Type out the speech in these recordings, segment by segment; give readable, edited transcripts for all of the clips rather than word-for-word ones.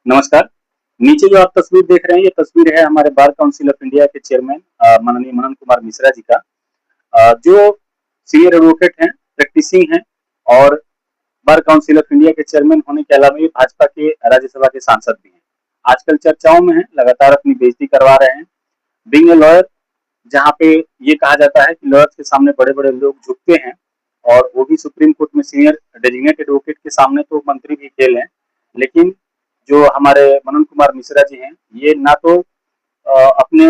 नमस्कार। नीचे जो आप तस्वीर देख रहे हैं, ये तस्वीर है हमारे बार काउंसिल ऑफ इंडिया के चेयरमैन माननीय मनन कुमार मिश्रा जी का, जो सीनियर एडवोकेट हैं, प्रैक्टिसिंग हैं और बार काउंसिल ऑफ इंडिया के चेयरमैन होने के अलावा ये भाजपा के राज्यसभा के सांसद भी हैं। आजकल चर्चाओं में हैं, लगातार अपनी बेइज्जती करवा रहे हैं। बीइंग ए लॉयर, जहाँ पे ये कहा जाता है कि लॉयर्स के सामने बड़े-बड़े लोग झुकते हैं और वो भी सुप्रीम कोर्ट में सीनियर डेजिग्नेटेड एडवोकेट के सामने तो मंत्री भी फेल हैं। लेकिन जो हमारे मनन कुमार मिश्रा जी हैं, ये ना तो अपने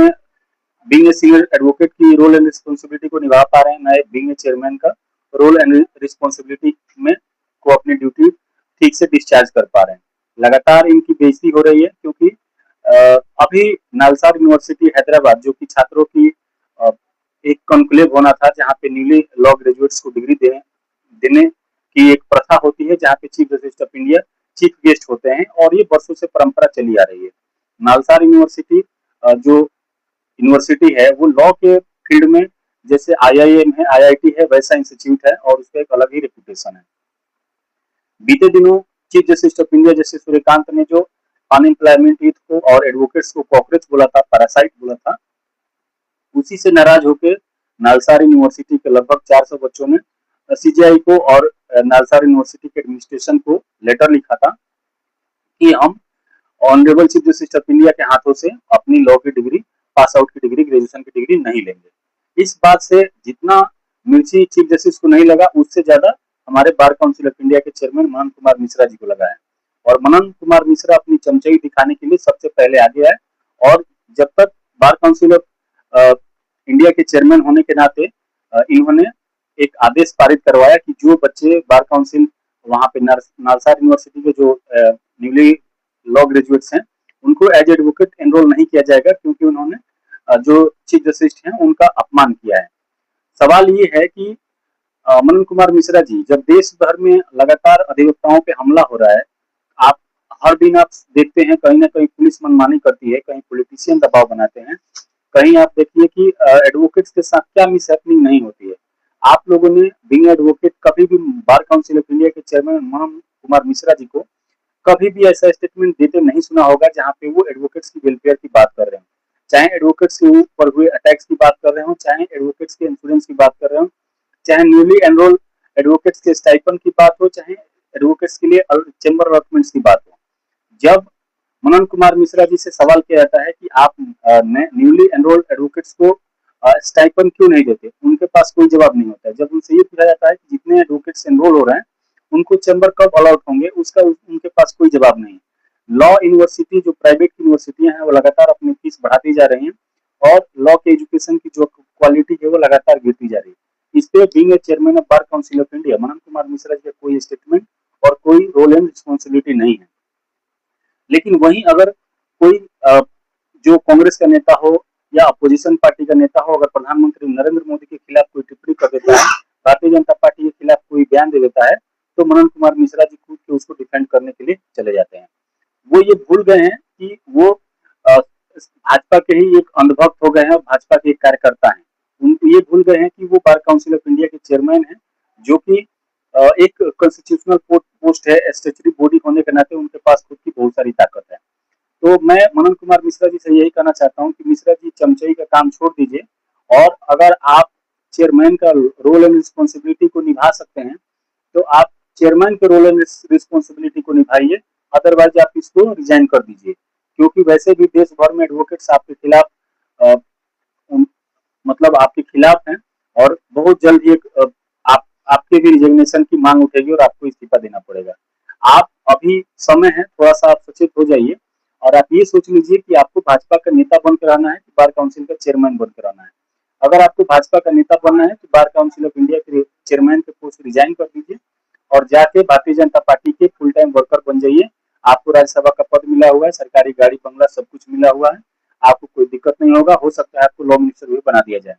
बीइंग ए सीनियर एडवोकेट की रोल एंड रिस्पॉन्सिबिलिटी को निभा पा रहे हैं, ना बीइंग ए चेयरमैन का रोल एंड रिस्पॉन्सिबिलिटी में को अपनी ड्यूटी ठीक से डिस्चार्ज कर पा रहे हैं। लगातार इनकी बेइज्जती हो रही है क्योंकि अभी नालसार यूनिवर्सिटी हैदराबाद, जो कि छात्रों की अ, एक कॉन्क्लेव होना था, जहाँ पे न्यूली लॉ ग्रेजुएट्स को डिग्री देने की एक प्रथा होती है, जहाँ पे chief justice of India chief guest होते हैं और ये वर्षों से परंपरा चली आ रही है। नालसार यूनिवर्सिटी जो यूनिवर्सिटी है, वो लॉ के फील्ड में जैसे आईआईएम है, आईआईटी है, वैसा इंस्टीट्यूट है और उसका एक अलग ही रेपुटेशन है। बीते दिनों chief justice of India justice Suryakant ने जो अनएम्प्लॉयमेंट यूथ को और एडवोकेट्स को कॉकरोच बोला था, पैरासाइट बोला था, उसी से नाराज होकर नालसार यूनिवर्सिटी के लगभग 400 बच्चों ने सीजीआई को और नालसार यूनिवर्सिटी के एडमिनिस्ट्रेशन को लेटर लिखा था कि हम honourable chief justice of India के हाथों से अपनी लॉ की डिग्री, पास आउट की डिग्री, ग्रेजुएशन की डिग्री नहीं लेंगे। इस बात से जितना मिर्ची चीफ जस्टिस को नहीं लगा, उससे ज्यादा हमारे बार काउंसिल ऑफ इंडिया के चेयरमैन मनन कुमार मिश्रा जी को लगा है। और मनन कुमार मिश्रा अपनी चमचाई दिखाने के लिए सबसे पहले आगे आए और जब तक बार काउंसिल ऑफ इंडिया के चेयरमैन होने के नाते इन्होंने एक आदेश पारित करवाया कि जो बच्चे बार काउंसिल वहां पे नालसार यूनिवर्सिटी के जो न्यूली लॉ ग्रेजुएट्स हैं, उनको एज एडवोकेट एनरोल नहीं किया जाएगा क्योंकि उन्होंने जो चीफ जस्टिस हैं उनका अपमान किया है। सवाल ये है कि मनन कुमार मिश्रा जी, जब देश भर में लगातार अधिवक्ताओं पे हमला हो रहा है, आप हर दिन आप देखते हैं कहीं ना कहीं पुलिस मनमानी करती है, कहीं पॉलिटिशियन दबाव बनाते हैं, कहीं आप देखिए कि एडवोकेट्स के साथ क्या मिसहैपनिंग नहीं होती है। आप लोगों ने बीइंग एडवोकेट कभी भी बार काउंसिल ऑफ इंडिया के चेयरमैन मनन कुमार मिश्रा जी को कभी भी ऐसा स्टेटमेंट देते नहीं सुना होगा जहाँ पे वो एडवोकेट्स की वेलफेयर की बात कर रहे हो, चाहे एडवोकेट्स के ऊपर हुए अटैक्स की बात कर रहे हो, चाहे एडवोकेट्स के इंश्योरेंस की बात कर रहे हो, चाहे न्यूली एनरोल एडवोकेट्स के स्टाइपेंड की बात हो, चाहे एडवोकेट्स के लिए चेंबर अलॉटमेंट्स की बात हो। जब मनन कुमार मिश्रा जी से सवाल किया जाता है कि आप न्यूली एनरोल्ड एडवोकेट्स को स्टाइपेंड क्यों नहीं देते, उनके पास कोई जवाब नहीं होता है। जब उनसे ये पूछा जाता है कि जितने एडवोकेट्स एनरोल हो रहे हैं उनको चैम्बर कब अलॉट होंगे, उसका उनके पास कोई जवाब नहीं। लॉ यूनिवर्सिटी, जो प्राइवेट यूनिवर्सिटियां हैं, वो लगातार अपनी फीस बढ़ाती जा रही हैं और लॉ के एजुकेशन की जो क्वालिटी है वो लगातार गिरती जा रही है। इस पे being a chairman of Bar Council of India Manan Kumar Mishra ji का कोई स्टेटमेंट और कोई रोल एंड रिस्पॉन्सिबिलिटी नहीं है। लेकिन वहीं अगर कोई जो कांग्रेस का नेता हो या अपोजिशन पार्टी का नेता हो, अगर प्रधानमंत्री नरेंद्र मोदी के खिलाफ कोई टिप्पणी कर देता है, भारतीय जनता पार्टी के खिलाफ कोई बयान दे देता है, तो मनन कुमार मिश्रा जी कूद के उसको डिफेंड करने के लिए चले जाते हैं। वो ये भूल गए हैं कि वो भाजपा के ही एक अंधभक्त हो गए हैं और भाजपा के एक कार्यकर्ता हैं। उनको ये भूल गए हैं कि वो बार काउंसिल ऑफ इंडिया के चेयरमैन हैं, जो कि एक कॉन्स्टिट्यूशनल पोस्ट है, स्टेचुटरी बॉडी होने के नाते उनके पास खुद की बहुत सारी ताकत है। तो मैं मनन कुमार मिश्रा जी से यही कहना चाहता हूँ कि मिश्रा जी, चमचई का काम छोड़ दीजिए और अगर आप चेयरमैन का रोल एंड रिस्पॉन्सिबिलिटी को निभा सकते हैं तो आप चेयरमैन के रोल एंड रिस्पॉन्सिबिलिटी को निभाइए, अदरवाइज आप इसको रिजाइन कर दीजिए। क्योंकि वैसे भी देश भर में एडवोकेट्स आपके खिलाफ अ, मतलब आपके खिलाफ हैं और बहुत जल्द ही एक आप आपके भी रिजिग्नेशन की मांग उठेगी और आपको इस्तीफा देना पड़ेगा। आप अभी समय है, थोड़ा सा आप सचेत हो जाइए और आप ये सोच लीजिए कि आपको भाजपा का नेता बनकर आना है कि बार काउंसिल का चेयरमैन बनकर आना है। अगर आपको भाजपा का नेता बनना है तो बार काउंसिल ऑफ इंडिया के चेयरमैन के पोस्ट रिजाइन कर दीजिए और जाके भारतीय जनता पार्टी के फुल टाइम वर्कर बन जाइए। आपको राज्यसभा का पद मिला हुआ है, सरकारी गाड़ी बंगला सब कुछ मिला हुआ है, आपको कोई दिक्कत नहीं होगा। हो सकता है आपको लॉ मिनिस्टर भी बना दिया जाए।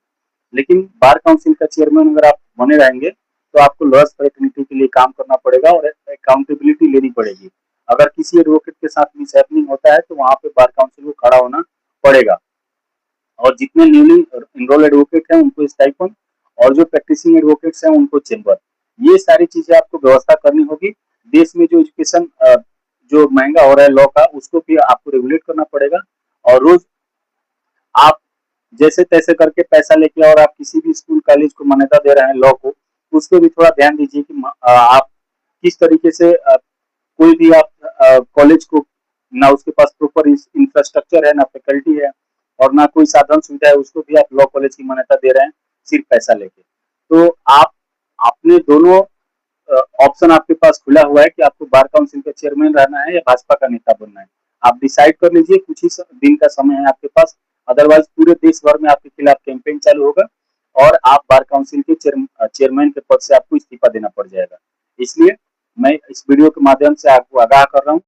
लेकिन बार काउंसिल का चेयरमैन अगर आप बने रहेंगे तो आपको लॉयर्स फ्रेटर्निटी के लिए काम करना पड़ेगा और अकाउंटेबिलिटी लेनी पड़ेगी। अगर किसी एडवोकेट के साथ मिसहैपनिंग होता है तो वहां पे बार काउंसिल को खड़ा होना पड़ेगा और जितने न्यूली एनरोल एडवोकेट हैं उनको स्टाइपेंड और जो प्रैक्टिसिंग एडवोकेट्स हैं उनको चेंबर, ये सारी चीजें आपको व्यवस्था करनी होगी। देश में जो एजुकेशन जो महंगा हो रहा है लॉ का, उसको भी आपको रेगुलेट करना पड़ेगा। और रोज आप जैसे तैसे करके पैसा लेके और आप किसी भी स्कूल कॉलेज को मान्यता दे रहे हैं लॉ को, उस पर भी थोड़ा ध्यान दीजिए कि आप किस तरीके से कोई भी आप कॉलेज को, ना उसके पास प्रॉपर इंफ्रास्ट्रक्चर है, ना फैकल्टी है, और ना कोई साधन सुविधा है, उसको भी आप लॉ कॉलेज की मान्यता दे रहे हैं सिर्फ पैसा लेके। तो आप अपने दोनों ऑप्शन आपके पास खुला हुआ है कि आपको बार काउंसिल का चेयरमैन रहना है या भाजपा का नेता बनना है। आप डिसाइड कर लीजिए, कुछ ही दिन का समय है आपके पास, अदरवाइज पूरे देश भर में आपके खिलाफ कैंपेन चालू होगा और आप बार काउंसिल के चेयरमैन के पद से आपको इस्तीफा देना पड़ जाएगा। इसलिए मैं इस वीडियो के माध्यम से आपको आगाह कर रहा हूँ